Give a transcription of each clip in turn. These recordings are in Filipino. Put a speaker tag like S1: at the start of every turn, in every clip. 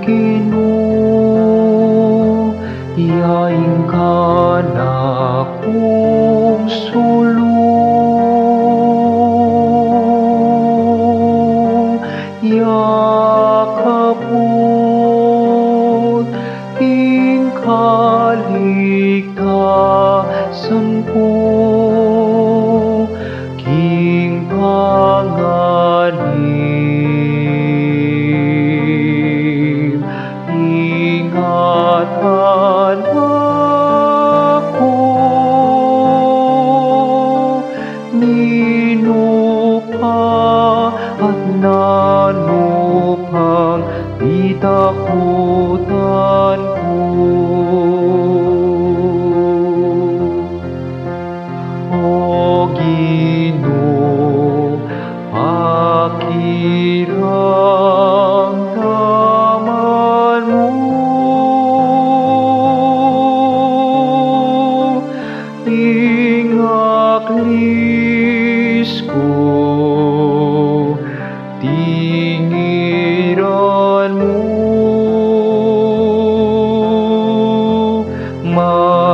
S1: Ginoo, yaing ka na kong sulong, yakapon ing kaligtasan ko, king panganib, ingatan ako, ninupa at nanupang itakutan ko. O Ginoo, pakiramdaman mo, ingaklis ko, tingiran mo,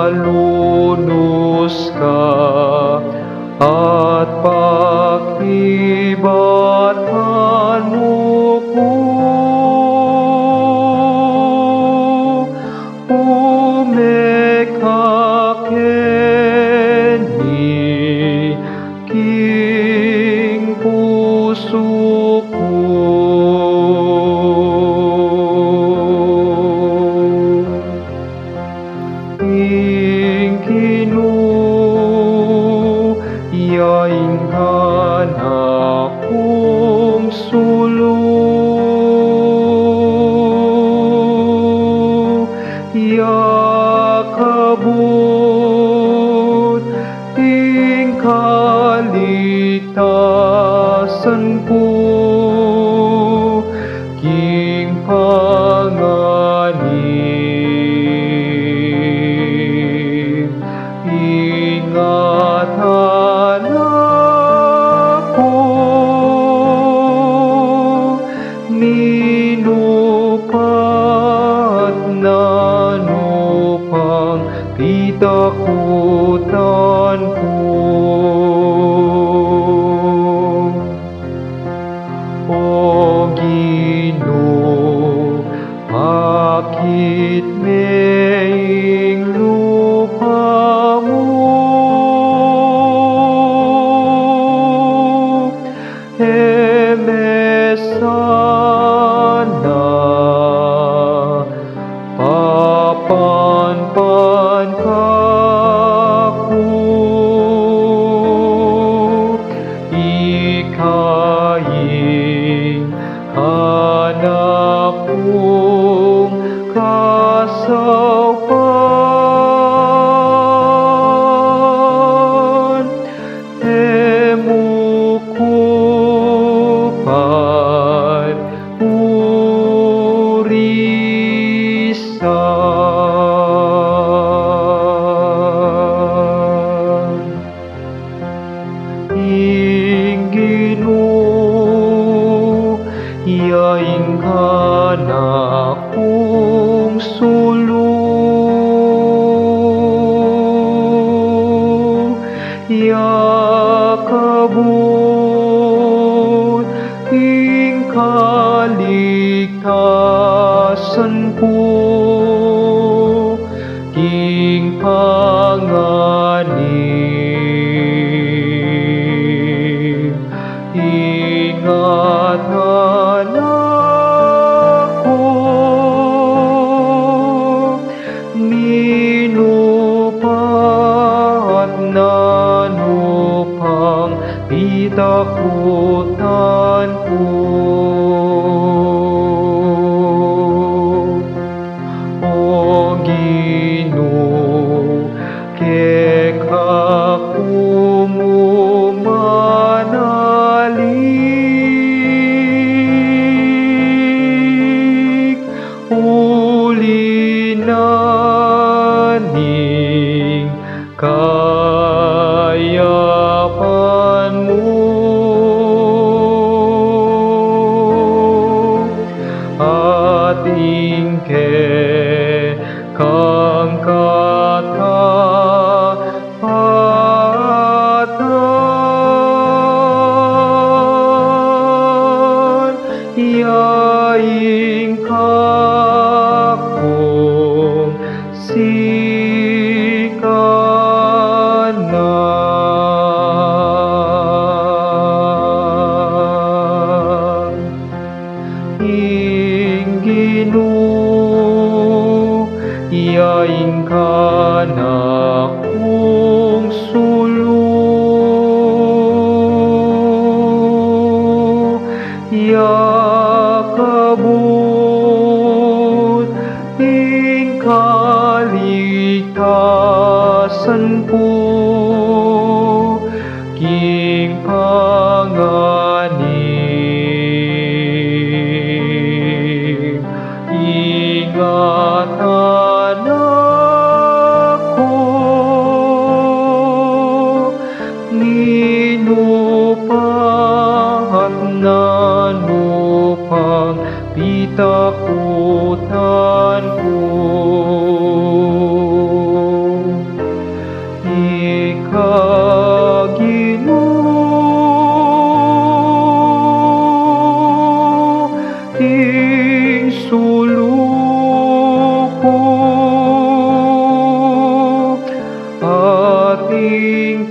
S1: malunos ka at pakibatan mo ko, umekakeni king puso ko. Ing Ginoo, yaing ka na kong sulong, yakabot ing kaligtasan ko, king panganib, ingatan ako, ninupat nanupang itakutan ko. O Ginoo, bakit maing lupa mo, sana papanpan ka ko, ikaing hanap kong kasapan, emukupan urisan. Ing Ginoo, yaing ka na kong sulong, yakabot ing kaligtasan ko, king panganib, ingatan ako, ninupat nanupang itakutan ko. ating kang katapatan, yaing kakong sikanan. Ginoo, yaing kana kong sulo, yakabot ing kaligtasan ko, king panganib. Ingatan ako, ninupat nanupang pitakutan ko. Ing suluko, ating